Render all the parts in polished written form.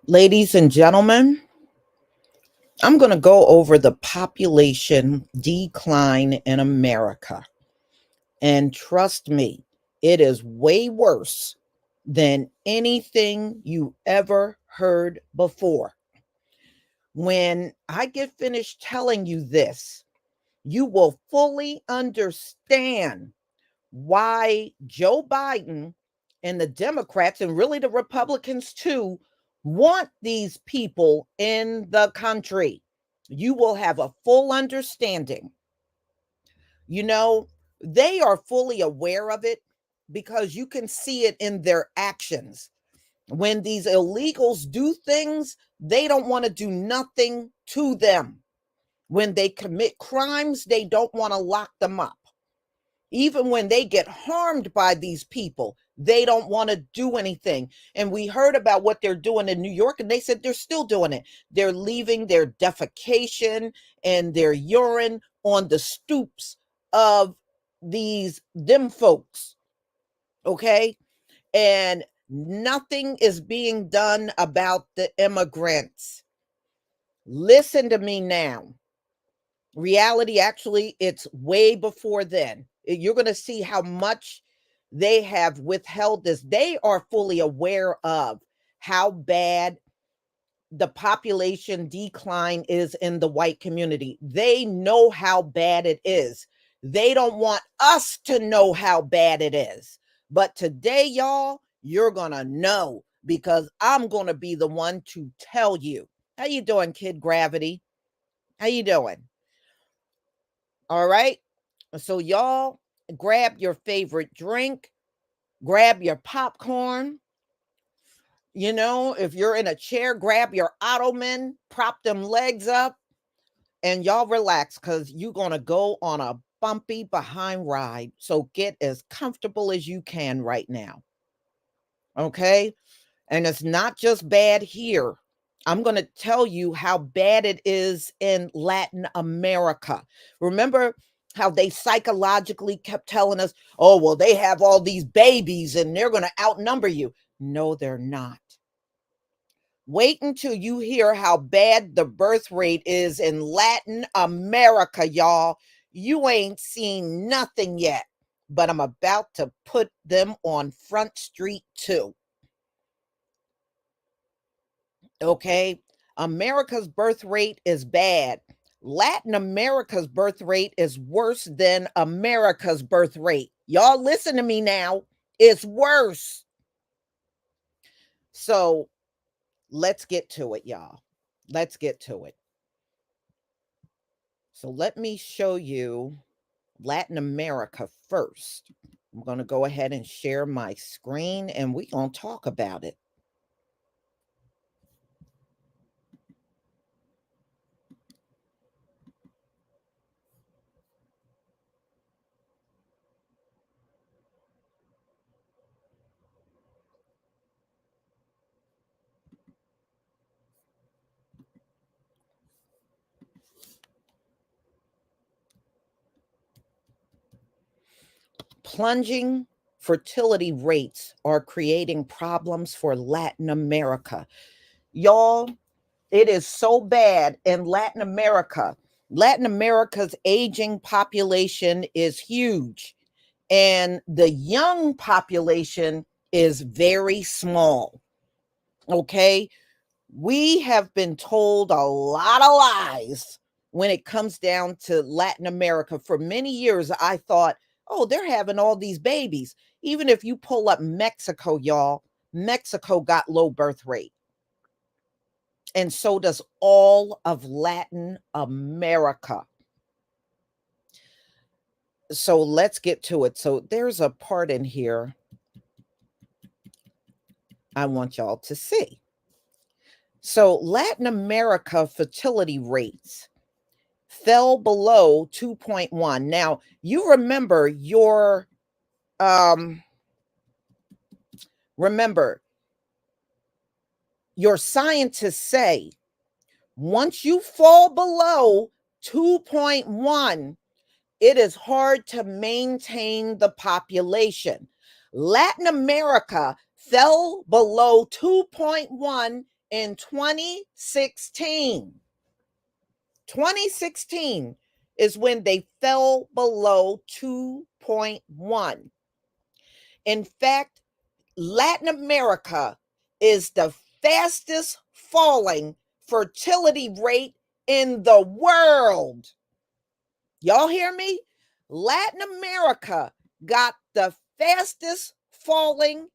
Ladies and gentlemen, I'm going to go over the population decline in America. And trust me, it is way worse than anything you ever heard before. When I get finished telling you this, you will fully understand why Joe Biden and the Democrats, and really the Republicans too, want these people in the country. You will have a full understanding. You know, they are fully aware of it because you can see it in their actions. When these illegals do things, they don't want to do nothing to them. When they commit crimes, they don't want to lock them up. Even when they get harmed by these people, they don't want to do anything. And we heard about what they're doing in New York, and they said they're still doing it. They're leaving their defecation and their urine on the stoops of them folks. Okay. And nothing is being done about the immigrants. Listen to me now. Reality, actually, it's way before then. You're going to see how much they have withheld this. They are fully aware of how bad the population decline is in the white community. They know how bad it is. They don't want us to know how bad it is. But today, y'all, you're going to know because I'm going to be the one to tell you. How you doing, Kid Gravity? How you doing? All right. So, y'all, grab your favorite drink, grab your popcorn. You know, if you're in a chair, grab your ottoman, prop them legs up, and y'all relax because you're going to go on a bumpy behind ride. So, get as comfortable as you can right now. Okay. And it's not just bad here. I'm going to tell you how bad it is in Latin America. Remember how they psychologically kept telling us, oh, well, they have all these babies and they're going to outnumber you. No, they're not. Wait until you hear how bad the birth rate is in Latin America, y'all. You ain't seen nothing yet, but I'm about to put them on Front Street too. Okay? America's birth rate is bad. Latin America's birth rate is worse than America's birth rate. Y'all listen to me now. It's worse. So let's get to it, y'all. Let's get to it. So let me show you Latin America first. I'm going to go ahead and share my screen and we're going to talk about it. Plunging fertility rates are creating problems for Latin America. Y'all, it is so bad in Latin America. Latin America's aging population is huge, and the young population is very small. Okay. We have been told a lot of lies when it comes down to Latin America. For many years, I thought, oh, they're having all these babies. Even if you pull up Mexico, y'all, Mexico got low birth rate. And so does all of Latin America. So let's get to it. So there's a part in here I want y'all to see. So Latin America fertility rates fell below 2.1. Now, you remember remember your scientists say once you fall below 2.1, it is hard to maintain the population. Latin America fell below 2.1 in 2016. 2016 is when they fell below 2.1. In fact, Latin America is the fastest falling fertility rate in the world. Y'all hear me? Latin America got the fastest falling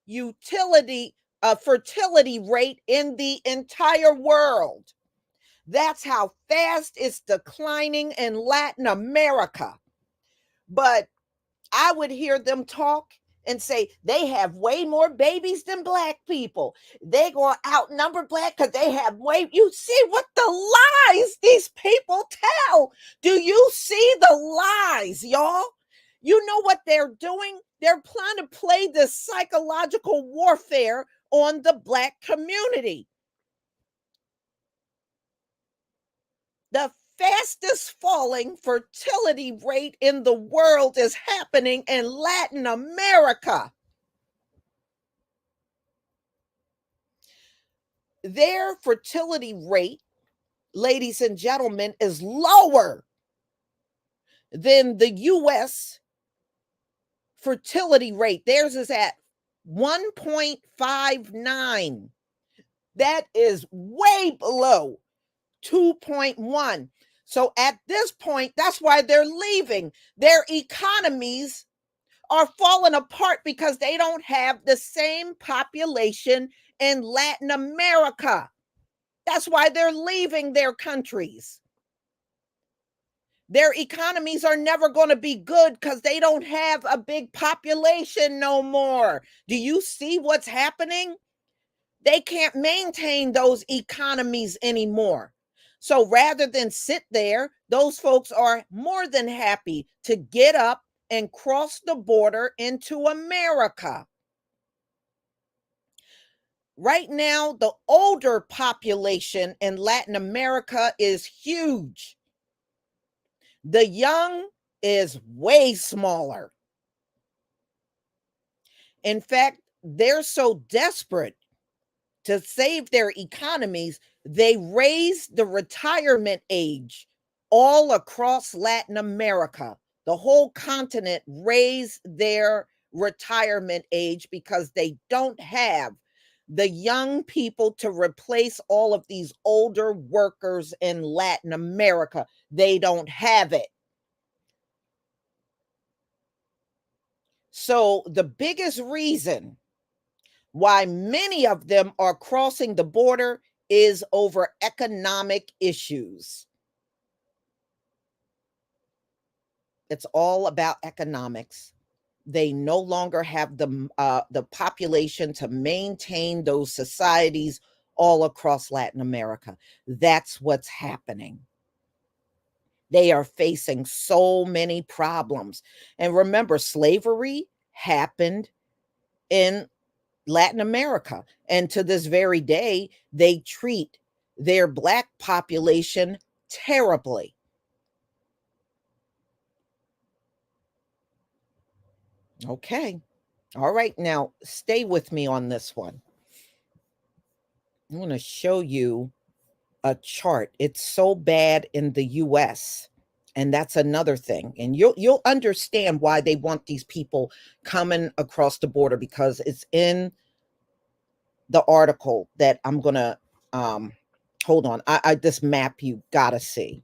fertility rate in the entire world. That's how fast it's declining in Latin America. But I would hear them talk and say they have way more babies than black people. They going to outnumber black because they have way. You see what the lies these people tell? Do you see the lies, y'all? You know what they're doing? They're trying to play this psychological warfare on the black community. The fastest falling fertility rate in the world is happening in Latin America. Their fertility rate, ladies and gentlemen, is lower than the US fertility rate. Theirs is at 1.59. That is way below 2.1. So at this point, that's why they're leaving. Their economies are falling apart because they don't have the same population in Latin America. That's why they're leaving their countries. Their economies are never going to be good because they don't have a big population no more. Do you see what's happening? They can't maintain those economies anymore. So rather than sit there, those folks are more than happy to get up and cross the border into America. Right now, the older population in Latin America is huge. The young is way smaller. In fact, they're so desperate to save their economies, they raised the retirement age all across Latin America. The whole continent raised their retirement age because they don't have the young people to replace all of these older workers in Latin America. They don't have it. So, the biggest reason why many of them are crossing the border is over economic issues. It's all about economics. They no longer have the population to maintain those societies all across Latin America. That's what's happening. They are facing so many problems. And remember, slavery happened in Latin America. And to this very day, they treat their Black population terribly. Okay. All right. Now, stay with me on this one. I'm going to show you a chart. It's so bad in the US. And that's another thing. And you'll understand why they want these people coming across the border, because it's in the article that I'm going to hold on. I this map you got to see.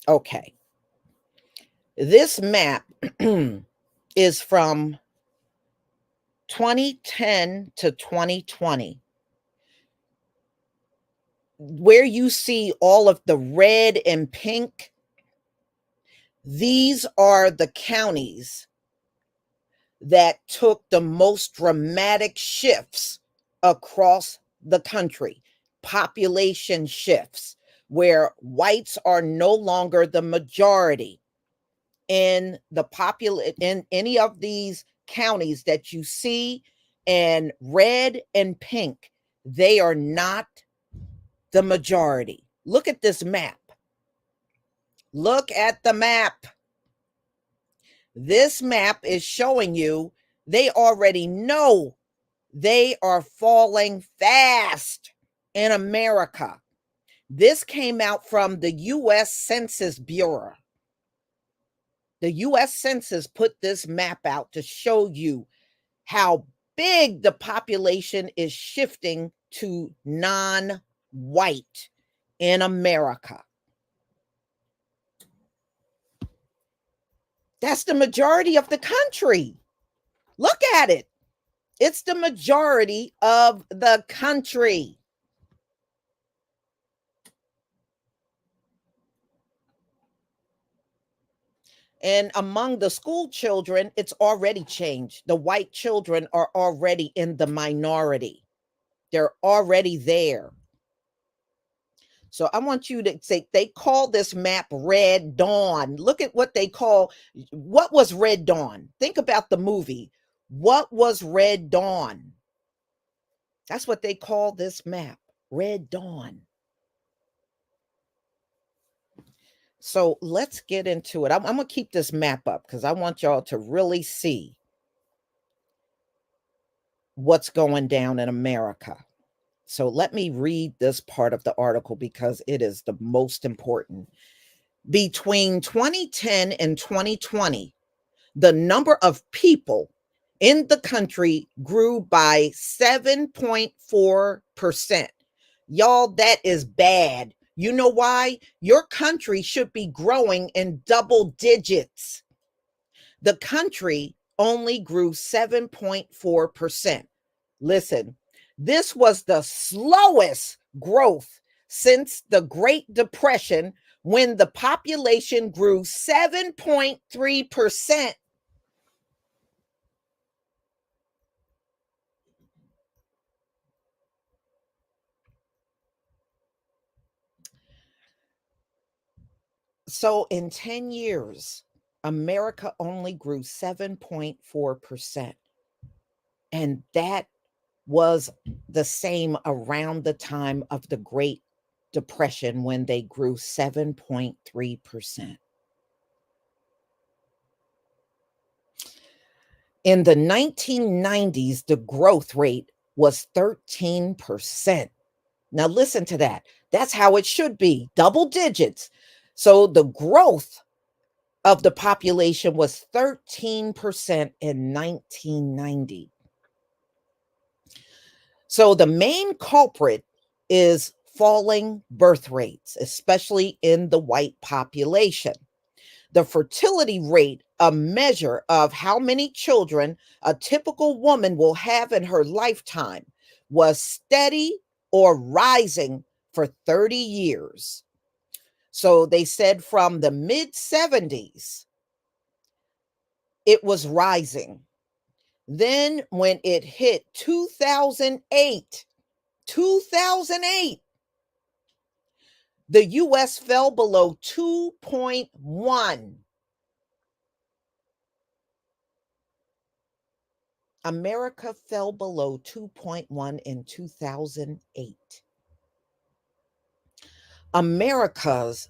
Okay. This map is from 2010 to 2020. Where you see all of the red and pink, these are the counties that took the most dramatic shifts across the country, population shifts, where whites are no longer the majority in in any of these counties that you see in red and pink. They are not the majority. Look at this map. Look at the map. This map is showing you they already know they are falling fast in America. This came out from the US Census Bureau. The US Census put this map out to show you how big the population is shifting to non-white in America. That's the majority of the country. Look at it. It's the majority of the country. And among the school children, it's already changed. The white children are already in the minority. They're already there. So I want you to say, they call this map Red Dawn. Look at what they call, what was Red Dawn? Think about the movie. What was Red Dawn? That's what they call this map, Red Dawn. So let's get into it. I'm going to keep this map up because I want y'all to really see what's going down in America. So let me read this part of the article because it is the most important. Between 2010 and 2020, the number of people in the country grew by 7.4%. Y'all, that is bad. You know why? Your country should be growing in double digits. The country only grew 7.4%. Listen, this was the slowest growth since the Great Depression, when the population grew 7.3%. So in 10 years, America only grew 7.4%. And that was the same around the time of the Great Depression, when they grew 7.3%. In the 1990s, the growth rate was 13%. Now, listen to that. That's how it should be, double digits. So, the growth of the population was 13% in 1990. So, the main culprit is falling birth rates, especially in the white population. The fertility rate, a measure of how many children a typical woman will have in her lifetime, was steady or rising for 30 years. So they said from the mid 70s, it was rising. Then when it hit 2008, the US fell below 2.1. America fell below 2.1 in 2008. America's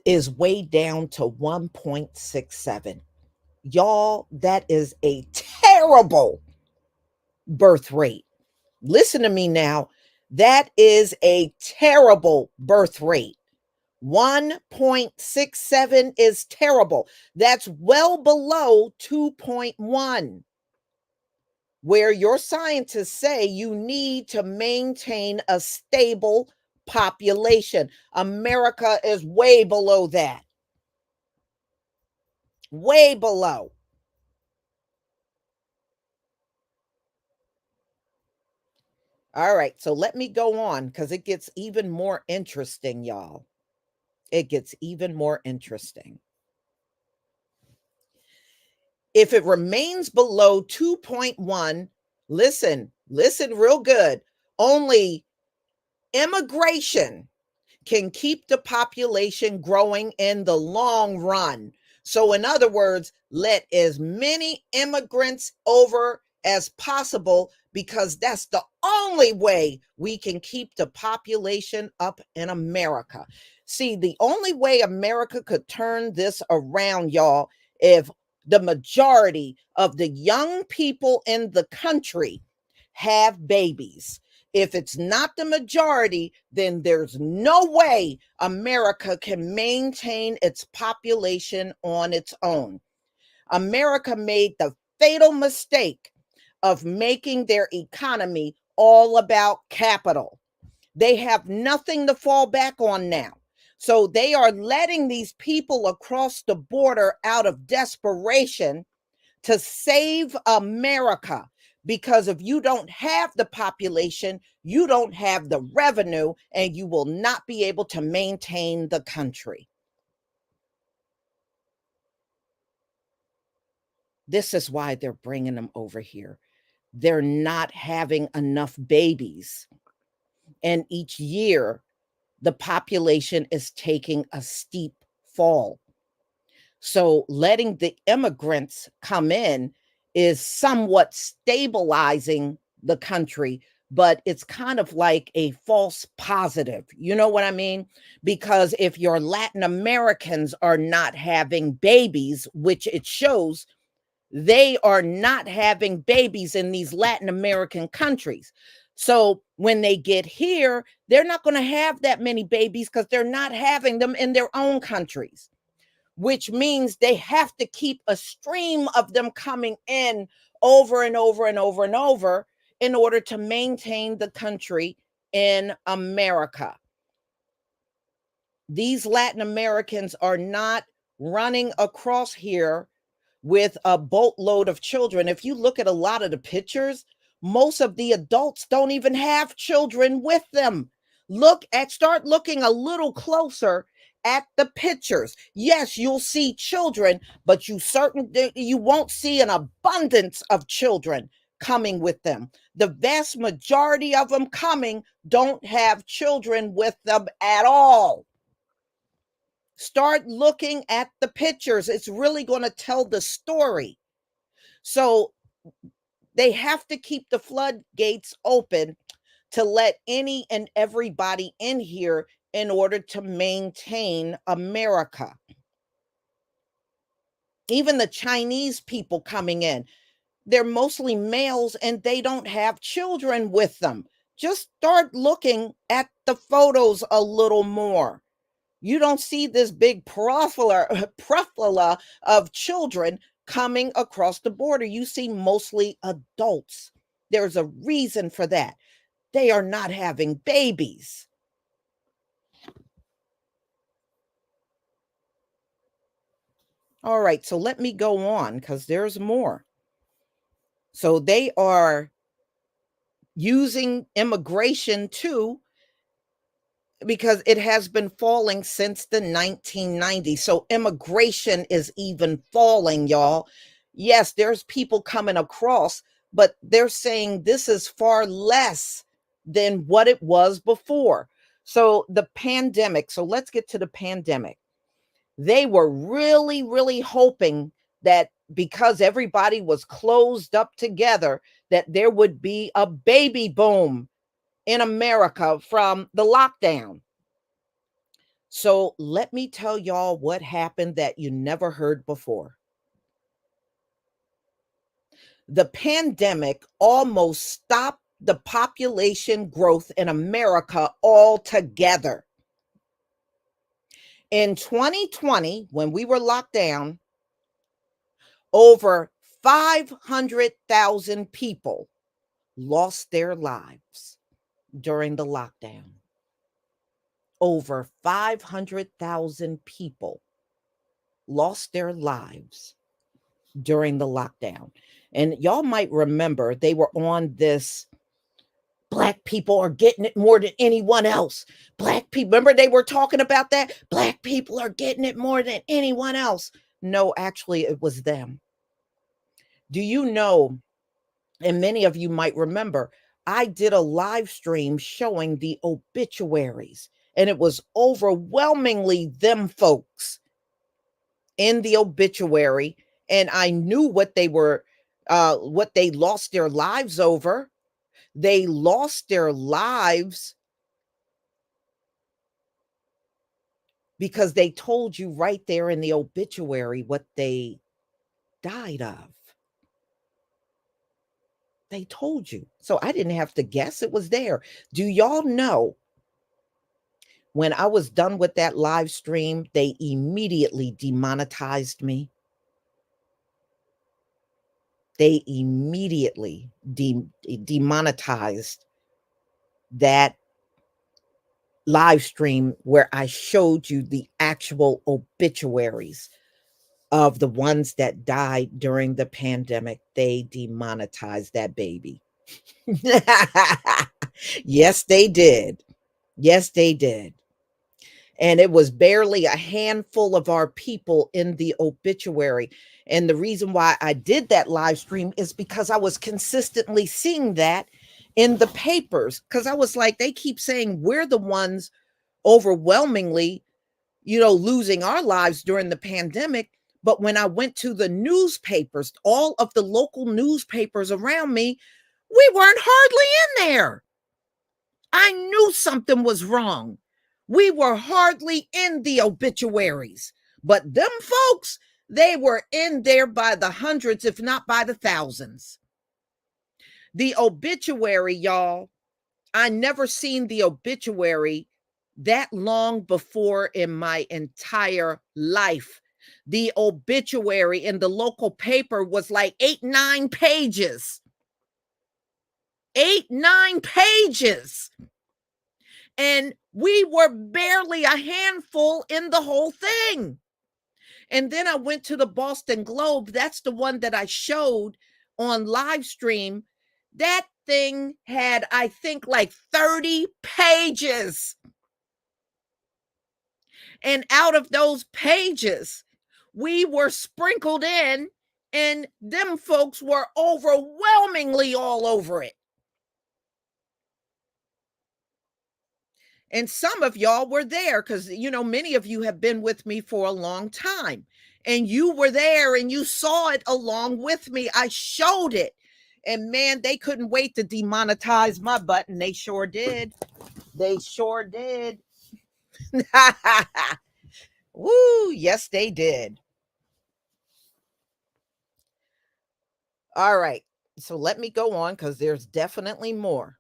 is way down to 1.67. Y'all, that is a terrible birth rate. Listen to me now. That is a terrible birth rate. 1.67 is terrible. That's well below 2.1, where your scientists say you need to maintain a stable population. America is way below that. Way below. All right, so let me go on because it gets even more interesting, y'all. It gets even more interesting. If it remains below 2.1, listen real good. Only immigration can keep the population growing in the long run. So, in other words, let as many immigrants over as possible because that's the only way we can keep the population up in America. See, the only way America could turn this around, y'all, if the majority of the young people in the country have babies. If it's not the majority, then there's no way America can maintain its population on its own. America made the fatal mistake of making their economy all about capital. They have nothing to fall back on now. So they are letting these people across the border out of desperation to save America. Because if you don't have the population, you don't have the revenue, and you will not be able to maintain the country. This is why they're bringing them over here. They're not having enough babies. And each year, the population is taking a steep fall. So letting the immigrants come in is somewhat stabilizing the country, but it's kind of like a false positive. You know what I mean? Because if your Latin Americans are not having babies, which it shows, they are not having babies in these Latin American countries. So when they get here, they're not going to have that many babies because they're not having them in their own countries, which means they have to keep a stream of them coming in over and over and over and over in order to maintain the country in America. These Latin Americans are not running across here with a boatload of children. If you look at a lot of the pictures, most of the adults don't even have children with them. Start looking a little closer at the pictures. Yes, you'll see children, but you won't see an abundance of children coming with them. The vast majority of them coming don't have children with them at all. Start looking at the pictures. It's really going to tell the story. So they have to keep the floodgates open to let any and everybody in here in order to maintain America. Even the Chinese people coming in, they're mostly males and they don't have children with them. Just start looking at the photos a little more. You don't see this big profila of children coming across the border. You see mostly adults. There's a reason for that. They are not having babies. All right, so let me go on because there's more. So they are using immigration too, because it has been falling since the 1990s. So immigration is even falling, y'all. Yes, there's people coming across, but they're saying this is far less than what it was before. So the pandemic, so let's get to the pandemic. They were really, really hoping that because everybody was closed up together, that there would be a baby boom in America from the lockdown. So let me tell y'all what happened that you never heard before. The pandemic almost stopped the population growth in America altogether. In 2020, when we were locked down, over 500,000 people lost their lives during the lockdown. Over 500,000 people lost their lives during the lockdown. And y'all might remember they were on this Black people are getting it more than anyone else. Black people, remember they were talking about that? Black people are getting it more than anyone else. No, actually, it was them. Do you know, and many of you might remember, I did a live stream showing the obituaries, and it was overwhelmingly them folks in the obituary, and I knew what they lost their lives over. They lost their lives because they told you right there in the obituary what they died of. They told you. So I didn't have to guess, it was there. Do y'all know when I was done with that live stream, they immediately demonetized me? They immediately demonetized that live stream where I showed you the actual obituaries of the ones that died during the pandemic. They demonetized that baby. Yes, they did. Yes, they did. And it was barely a handful of our people in the obituary. And the reason why I did that live stream is because I was consistently seeing that in the papers. Because I was like, they keep saying we're the ones overwhelmingly, losing our lives during the pandemic. But when I went to the newspapers, all of the local newspapers around me, we weren't hardly in there. I knew something was wrong. We were hardly in the obituaries, but them folks, they were in there by the hundreds, if not by the thousands. The obituary, y'all, I never seen the obituary that long before in my entire life. The obituary in the local paper was like 8-9 pages. 8-9 pages. And we were barely a handful in the whole thing. And then I went to the Boston Globe. That's the one that I showed on live stream. That thing had, I think, like 30 pages. And out of those pages, we were sprinkled in, and them folks were overwhelmingly all over it. And some of y'all were there because, many of you have been with me for a long time. And you were there and you saw it along with me. I showed it. And man, they couldn't wait to demonetize my button. They sure did. They sure did. Woo, yes, they did. All right. So let me go on because there's definitely more.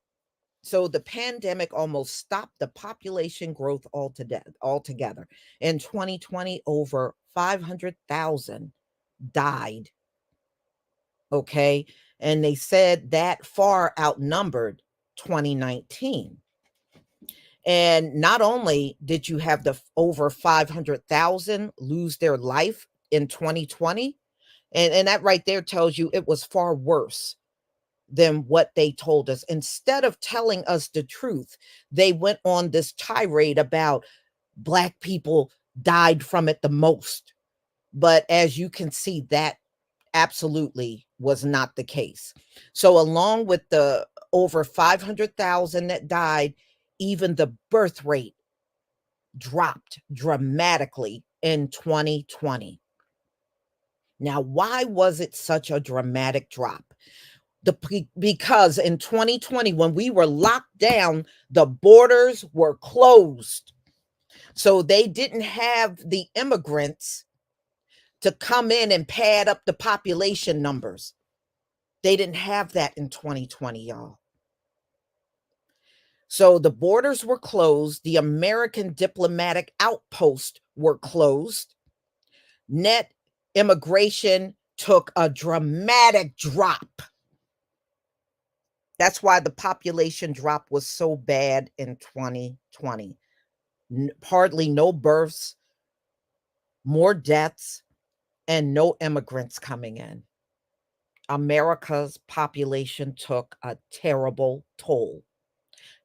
So the pandemic almost stopped the population growth altogether. In 2020, over 500,000 died. Okay. And they said that far outnumbered 2019. And not only did you have the over 500,000 lose their life in 2020, and that right there tells you it was far worse than what they told us. Instead of telling us the truth, they went on this tirade about Black people died from it the most. But as you can see, that absolutely was not the case. So, along with the over 500,000 that died, even the birth rate dropped dramatically in 2020. Now, why was it such a dramatic drop? Because in 2020, when we were locked down, the borders were closed. So they didn't have the immigrants to come in and pad up the population numbers. They didn't have that in 2020, y'all. So the borders were closed, the American diplomatic outposts were closed. Net immigration took a dramatic drop. That's why the population drop was so bad in 2020. Hardly no births, more deaths, and no immigrants coming in. America's population took a terrible toll.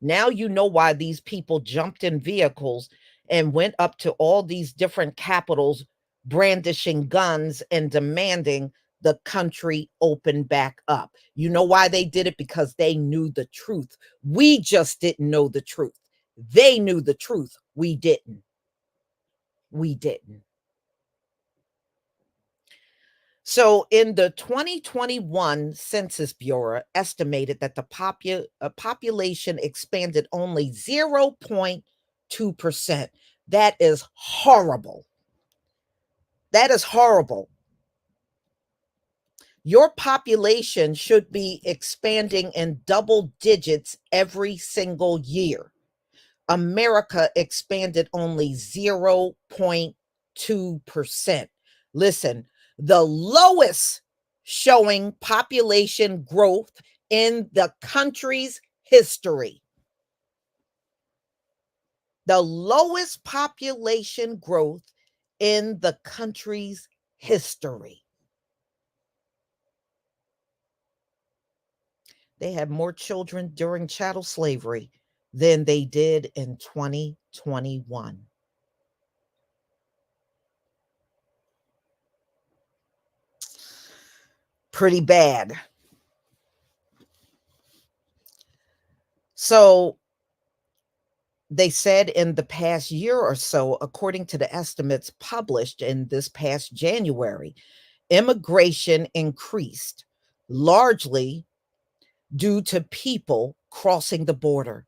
Now you know why these people jumped in vehicles and went up to all these different capitals brandishing guns and demanding the country open back up. You know why they did it? Because they knew the truth. We just didn't know the truth. They knew the truth. We didn't. We didn't. So, in the 2021 Census Bureau estimated that the population expanded only 0.2%. That is horrible. That is horrible. Your population should be expanding in double digits every single year. America expanded only 0.2%. Listen, the lowest showing population growth in the country's history. The lowest population growth in the country's history. They had more children during chattel slavery than they did in 2021. Pretty bad. So they said in the past year or so, according to the estimates published in this past January, immigration increased largely due to people crossing the border.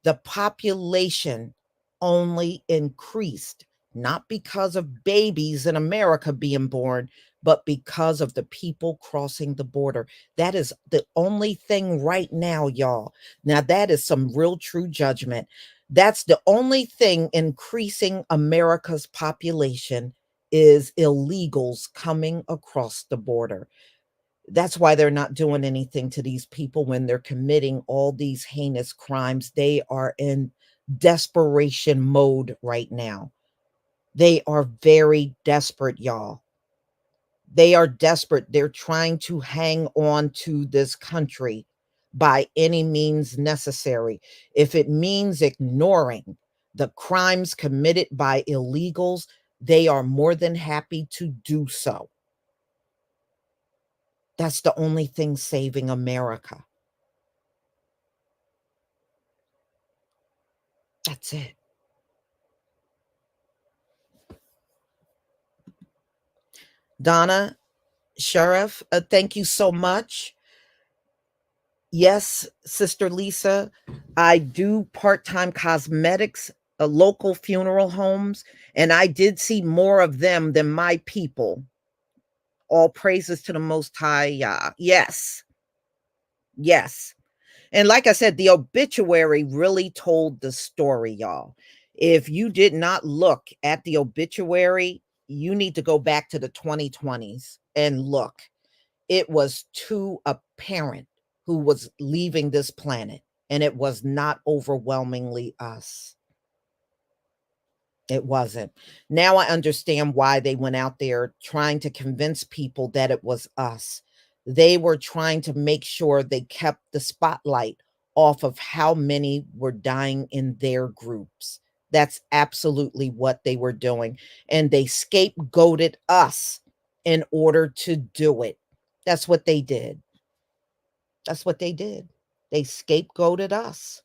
The population only increased, not because of babies in America being born, but because of the people crossing the border. That is the only thing right now, y'all. Now, that is some real true judgment. That's the only thing increasing America's population is illegals coming across the border. That's why they're not doing anything to these people when they're committing all these heinous crimes. They are in desperation mode right now. They are very desperate, y'all. They are desperate. They're trying to hang on to this country by any means necessary. If it means ignoring the crimes committed by illegals, they are more than happy to do so. That's the only thing saving America. That's it. Donna, Sheriff, thank you so much. Yes, Sister Lisa, I do part time cosmetics, local funeral homes, and I did see more of them than my people All praises to the Most High Yah. Yes, yes. And like I said, the obituary really told the story, y'all. If you did not look at the obituary, you need to go back to the 2020s and look. It was too apparent who was leaving this planet, and it was not overwhelmingly us. It wasn't. Now I understand why they went out there trying to convince people that it was us. They were trying to make sure they kept the spotlight off of how many were dying in their groups. That's absolutely what they were doing. And they scapegoated us in order to do it. That's what they did. That's what they did. They scapegoated us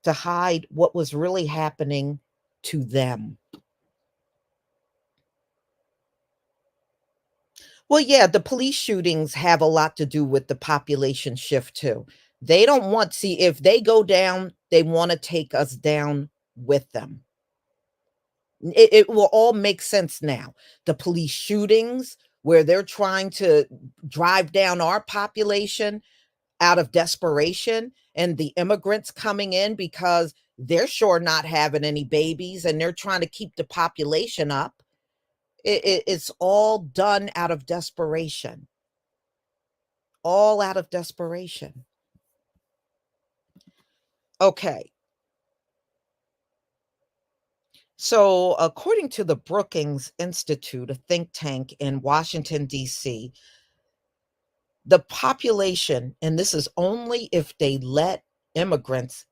to hide what was really happening to them. Well, yeah, the police shootings have a lot to do with the population shift too. They don't want see if they go down, they want to take us down with them. It will all make sense now. The police shootings where they're trying to drive down our population out of desperation, and the immigrants coming in because they're sure not having any babies and they're trying to keep the population up. It's all done out of desperation. All out of desperation. Okay. So, according to the Brookings Institute, a think tank in Washington, D.C., the population, and this is only if they let immigrants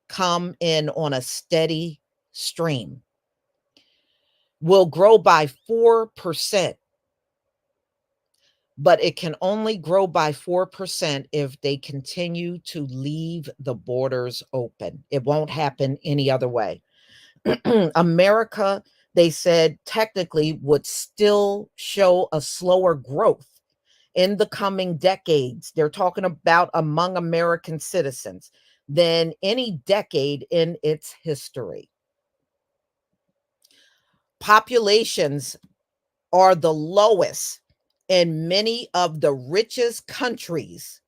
come in on a steady stream, will grow by 4%, but it can only grow by 4% if they continue to leave the borders open. It won't happen any other way. America, they said, technically would still show a slower growth in the coming decades. They're talking about among American citizens than any decade in its history. Populations are the lowest in many of the richest countries.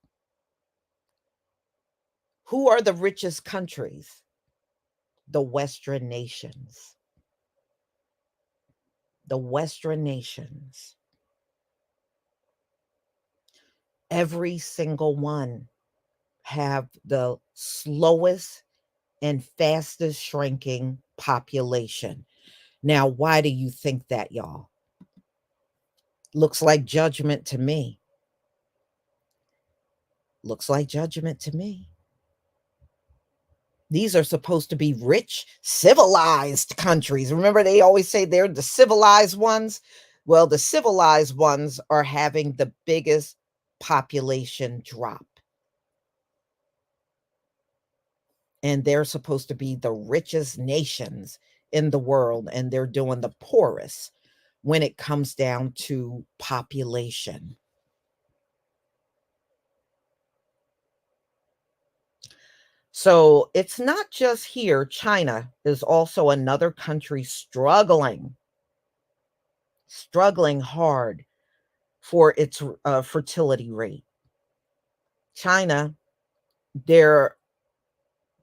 Who are the richest countries? The Western nations. The Western nations. Every single one have the slowest and fastest shrinking population. Now, why do you think that, y'all? Looks like judgment to me. Looks like judgment to me. These are supposed to be rich, civilized countries. Remember, they always say they're the civilized ones? Well, the civilized ones are having the biggest population drop. And they're supposed to be the richest nations in the world, and they're doing the poorest when it comes down to population. So it's not just here. China is also another country struggling hard for its fertility rate. China, their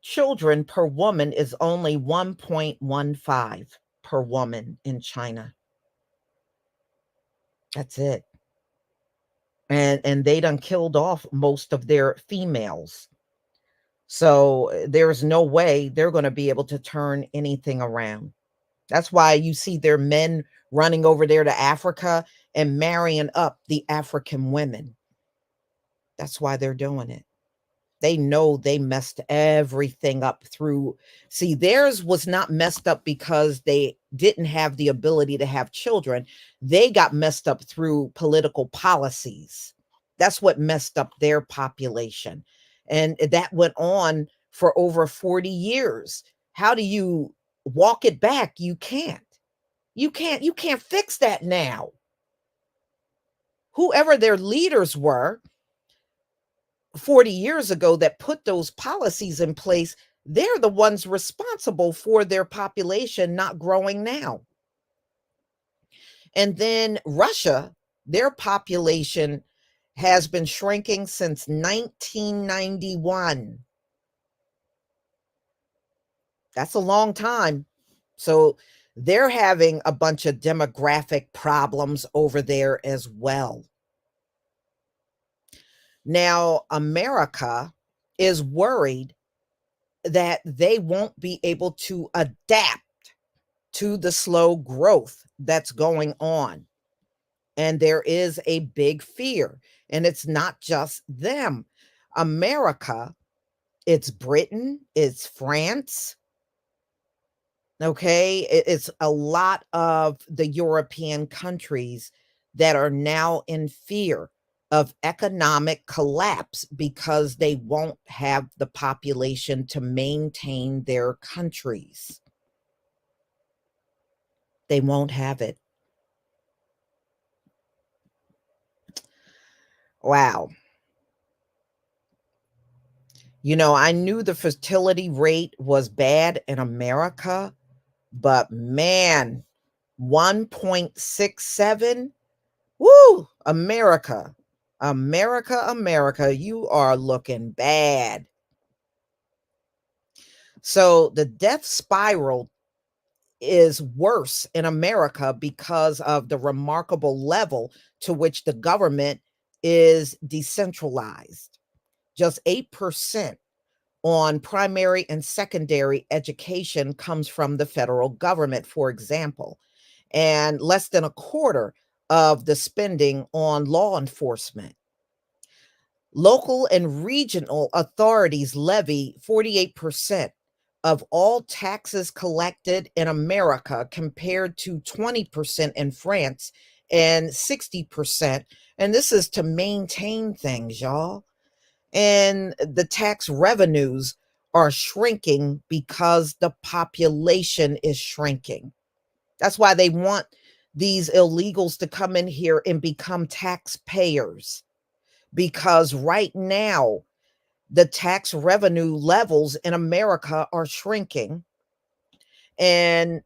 children per woman is only 1.15 per woman in China. That's it. And they done killed off most of their females. So there's no way they're going to be able to turn anything around. That's why you see their men running over there to Africa and marrying up the African women. That's why they're doing it. They know they messed everything up through. See, theirs was not messed up because they didn't have the ability to have children. They got messed up through political policies. That's what messed up their population. And that went on for over 40 years. How do you walk it back? You can't. You can't fix that now. Whoever their leaders were 40 years ago that put those policies in place, they're the ones responsible for their population not growing now. And then Russia, Their population has been shrinking since 1991. That's a long time. So they're having a bunch of demographic problems over there as well. Now, America is worried that they won't be able to adapt to the slow growth that's going on. And there is a big fear. And it's not just them. America, it's Britain, it's France. Okay. It's a lot of the European countries that are now in fear of economic collapse because they won't have the population to maintain their countries. They won't have it. Wow. You know, I knew the fertility rate was bad in America, but man, 1.67. Woo! America, America, America, you are looking bad. So the death spiral is worse in America because of the remarkable level to which the government is decentralized. Just 8% on primary and secondary education comes from the federal government, for example, and less than a quarter of the spending on law enforcement. Local and regional authorities levy 48% of all taxes collected in America compared to 20% in France and 60%. And this is to maintain things, y'all. And the tax revenues are shrinking because the population is shrinking. That's why they want these illegals to come in here and become taxpayers, because right now the tax revenue levels in America are shrinking. And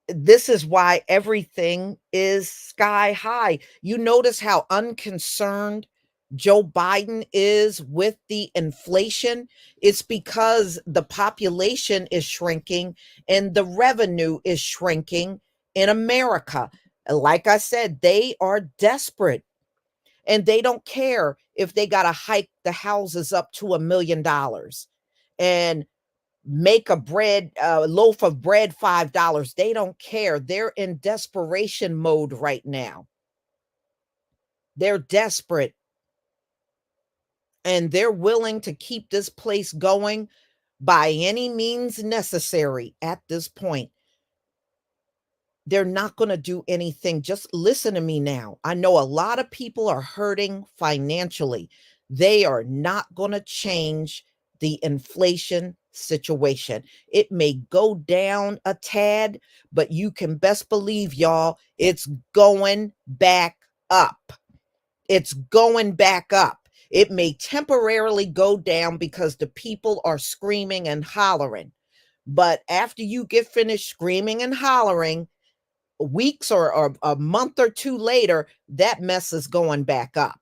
this is why everything is sky high. You notice how unconcerned Joe Biden is with the inflation. It's because the population is shrinking and the revenue is shrinking in America. Like I said, they are desperate and they don't care if they got to hike the houses up to $1 million and make a loaf of bread $5. They don't care. They're in desperation mode right now. They're desperate and they're willing to keep this place going by any means necessary at this point. They're not going to do anything. Just listen to me now. I know a lot of people are hurting financially. They are not going to change the inflation situation. It may go down a tad, but you can best believe, y'all, it's going back up. It's going back up. It may temporarily go down because the people are screaming and hollering. But after you get finished screaming and hollering, weeks or a month or two later, that mess is going back up.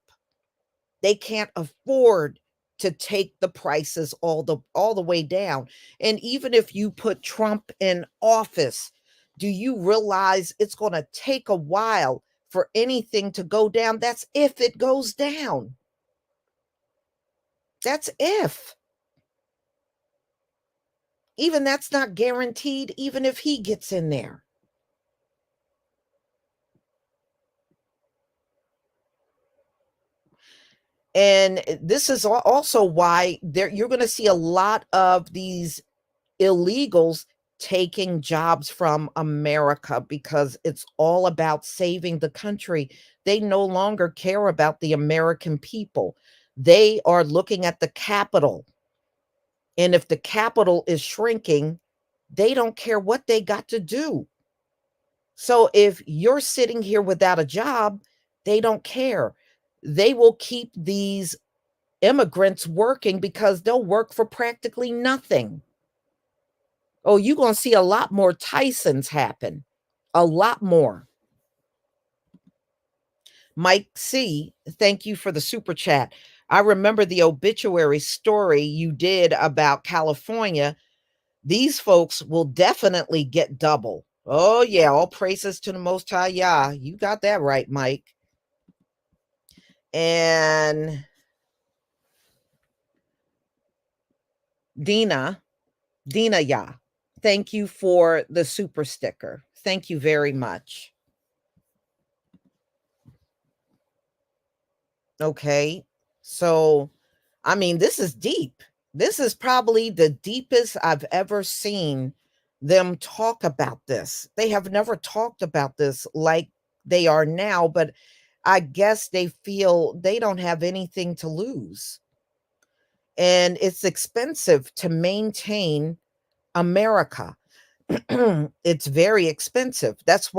They can't afford to take the prices all the way down. And even if you put Trump in office, do you realize it's going to take a while for anything to go down? That's if it goes down. That's if. Even that's not guaranteed, even if he gets in there. And this is also why you're going to see a lot of these illegals taking jobs from America because it's all about saving the country. They no longer care about the American people. They are looking at the capital. And if the capital is shrinking, they don't care what they got to do. So if you're sitting here without a job, they don't care. They will keep these immigrants working because they'll work for practically nothing. Oh, you're going to see a lot more Tysons happen. A lot more. Mike C, thank you for the super chat. I remember the obituary story you did about California. These folks will definitely get double. Oh, yeah. All praises to the Most High Yah. You got that right, Mike. And Dina Yah, thank you for the super sticker. Thank you very much. Okay. So, I mean, this is deep. This is probably the deepest I've ever seen them talk about this. They have never talked about this like they are now, but I guess they feel they don't have anything to lose. And it's expensive to maintain America. It's very expensive. That's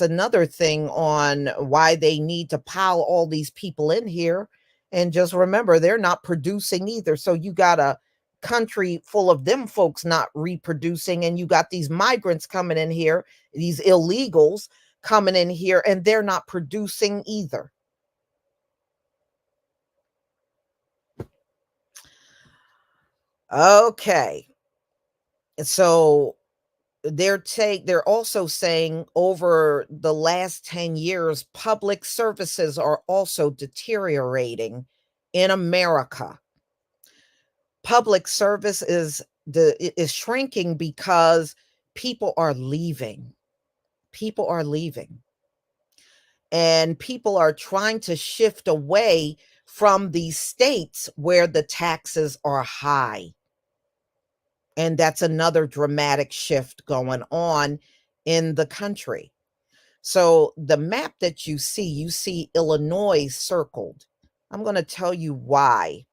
another thing on why they need to pile all these people in here. And just remember, they're not producing either. So you got a country full of them folks not reproducing, and you got these migrants coming in here, these illegals coming in here, and they're not producing either. Okay. So they're also saying over the last 10 years public services are also deteriorating in America. Public service is shrinking because people are leaving. People are leaving. And people are trying to shift away from these states where the taxes are high. And that's another dramatic shift going on in the country. So the map that you see Illinois circled. I'm going to tell you why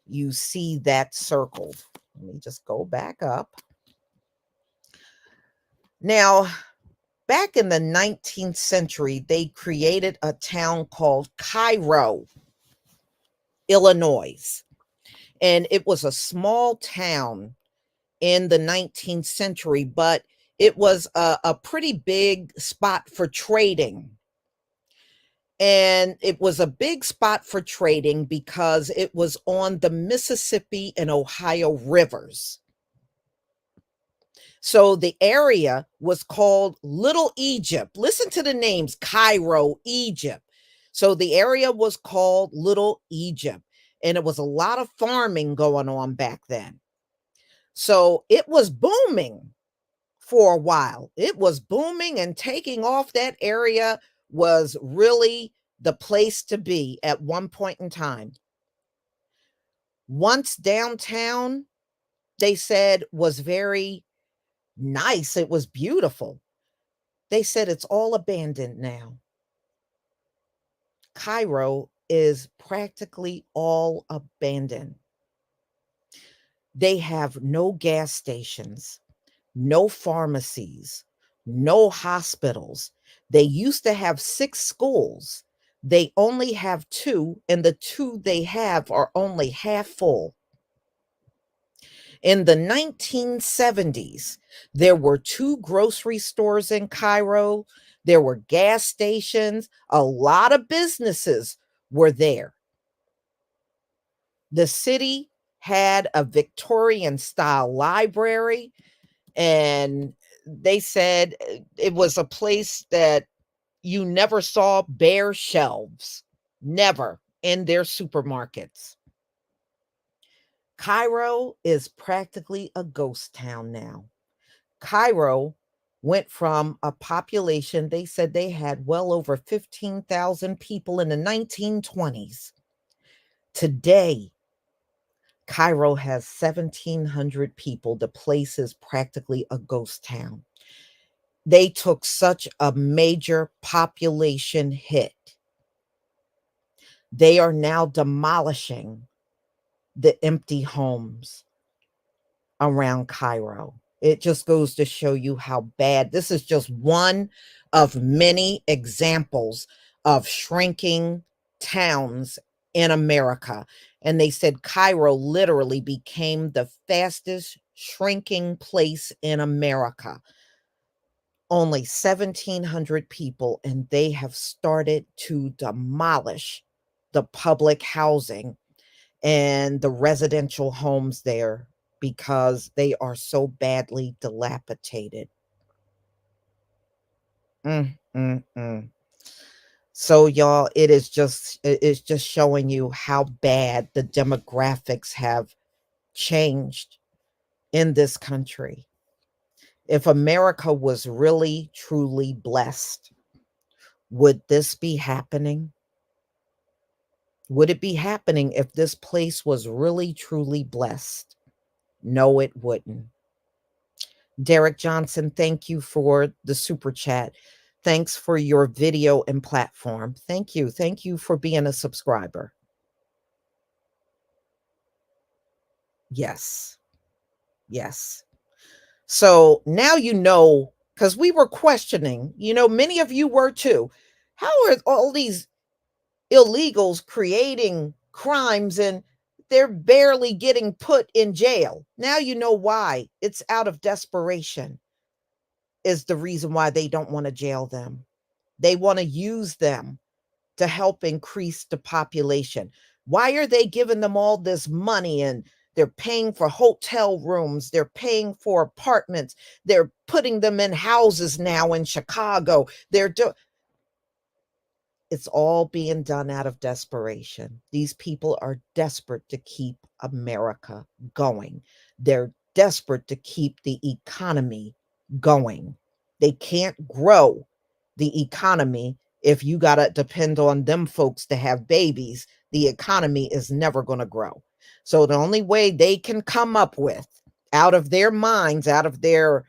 you see that circled. Let me just go back up. Now, back in the 19th century, they created a town called Cairo, Illinois. And it was a small town in the 19th century, but it was a pretty big spot for trading. And it was a big spot for trading because it was on the Mississippi and Ohio rivers. So the area was called Little Egypt. Listen to the names: Cairo, Egypt. So the area was called Little Egypt. And it was a lot of farming going on back then. So it was booming for a while. It was booming and taking off. That area was really the place to be at one point in time. Once downtown, they said, was very nice. It was beautiful. They said it's all abandoned now. Cairo is practically all abandoned. They have no gas stations, no pharmacies, no hospitals. They used to have 6 schools. They only have 2, and the 2 they have are only half full. In the 1970s, there were 2 grocery stores in Cairo. There were gas stations. A lot of businesses were there. The city had a Victorian style library, and they said it was a place that you never saw bare shelves, never, in their supermarkets. Cairo is practically a ghost town now. Cairo went from a population, they said they had well over 15,000 people in the 1920s. Today, Cairo has 1,700 people. The place is practically a ghost town. They took such a major population hit. They are now demolishing the empty homes around Cairo. It just goes to show you how bad. This is just one of many examples of shrinking towns in America. And they said Cairo literally became the fastest shrinking place in America. only 1,700 people, and they have started to demolish the public housing and the residential homes there because they are so badly dilapidated. Mm, mm, mm. So y'all, it's just showing you how bad the demographics have changed in this country. If America was really truly blessed, would this be happening? Would it be happening if this place was really truly blessed? No, it wouldn't. Derek Johnson, thank you for the super chat. Thanks for your video and platform. Thank you. Thank you for being a subscriber. Yes. Yes. So now you know, because we were questioning, many of you were too. How are all these illegals creating crimes and they're barely getting put in jail? Now you know why. It's out of desperation, is the reason why they don't want to jail them. They want to use them to help increase the population. Why are they giving them all this money and they're paying for hotel rooms, they're paying for apartments, they're putting them in houses now in Chicago. It's all being done out of desperation. These people are desperate to keep America going. They're desperate to keep the economy going. They can't grow the economy if you got to depend on them folks to have babies. The economy is never going to grow. So the only way they can come up with, out of their minds, out of their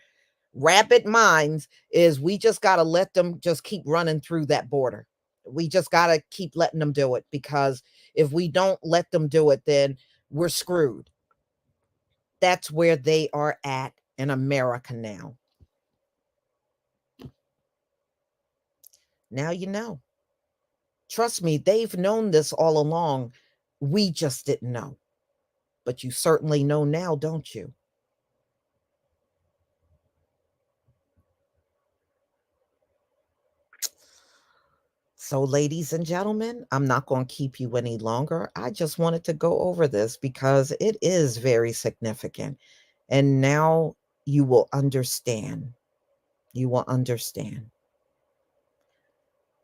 rapid minds, is we just got to let them just keep running through that border. We just got to keep letting them do it, because if we don't let them do it, then we're screwed. That's where they are at in America now. Now you know. Trust me, they've known this all along. We just didn't know. But you certainly know now, don't you? So, ladies and gentlemen, I'm not going to keep you any longer. I just wanted to go over this because it is very significant. And now you will understand. You will understand.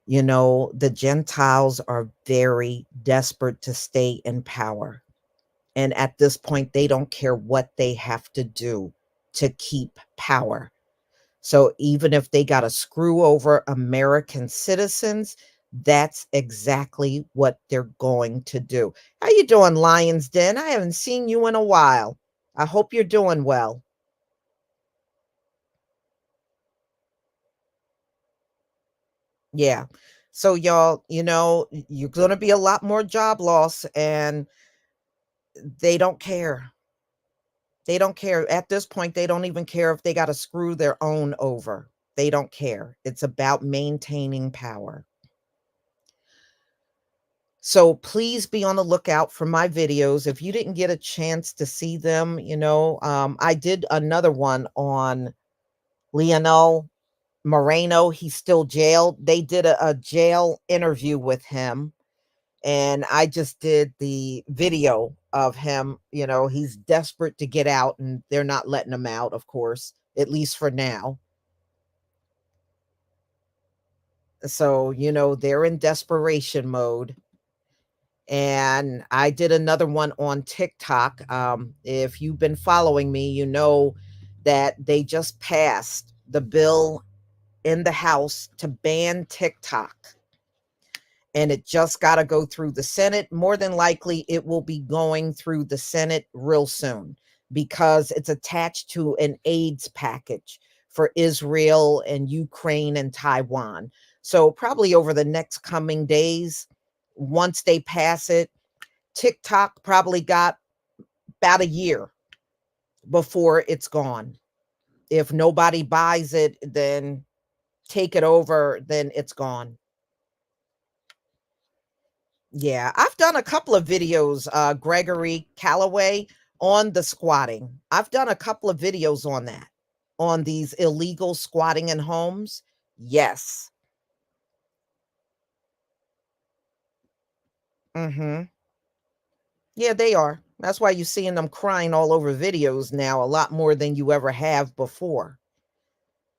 The Gentiles are very desperate to stay in power. And at this point, they don't care what they have to do to keep power. So even if they got to screw over American citizens, that's exactly what they're going to do. How you doing, Lions Den? I haven't seen you in a while. I hope you're doing well. Yeah. So y'all, you're going to be a lot more job loss, and they don't care. They don't care. At this point, they don't even care if they got to screw their own over. They don't care. It's about maintaining power. So please be on the lookout for my videos. If you didn't get a chance to see them, I did another one on Leonel Moreno. He's still jailed. They did a jail interview with him, and I just did the video of him. He's desperate to get out, and they're not letting him out, of course, at least for now. So, they're in desperation mode. And I did another one on TikTok. If you've been following me, you know that they just passed the bill in the House to ban TikTok. And it just got to go through the Senate. More than likely, it will be going through the Senate real soon, because it's attached to an AIDS package for Israel and Ukraine and Taiwan. So probably over the next coming days, once they pass it, TikTok probably got about a year before it's gone. If nobody buys it, then take it over, then it's gone. Yeah, I've done a couple of videos, Gregory Calloway, on the squatting. I've done a couple of videos on that. on these illegal squatting in homes? Yes. Mhm. Yeah, they are. That's why you're seeing them crying all over videos now a lot more than you ever have before.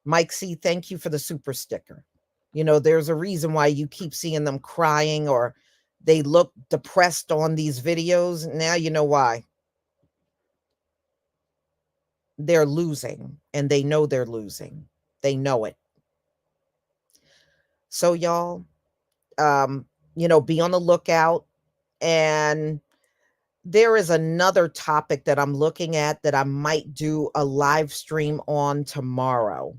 Mike C, thank you for the super sticker. There's a reason why you keep seeing them crying or they look depressed on these videos. Now you know why. They're losing and they know they're losing. They know it. So y'all, um, be on the lookout. And there is another topic that I'm looking at that I might do a live stream on tomorrow.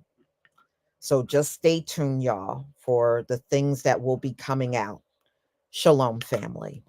So just stay tuned, y'all, for the things that will be coming out. Shalom, family.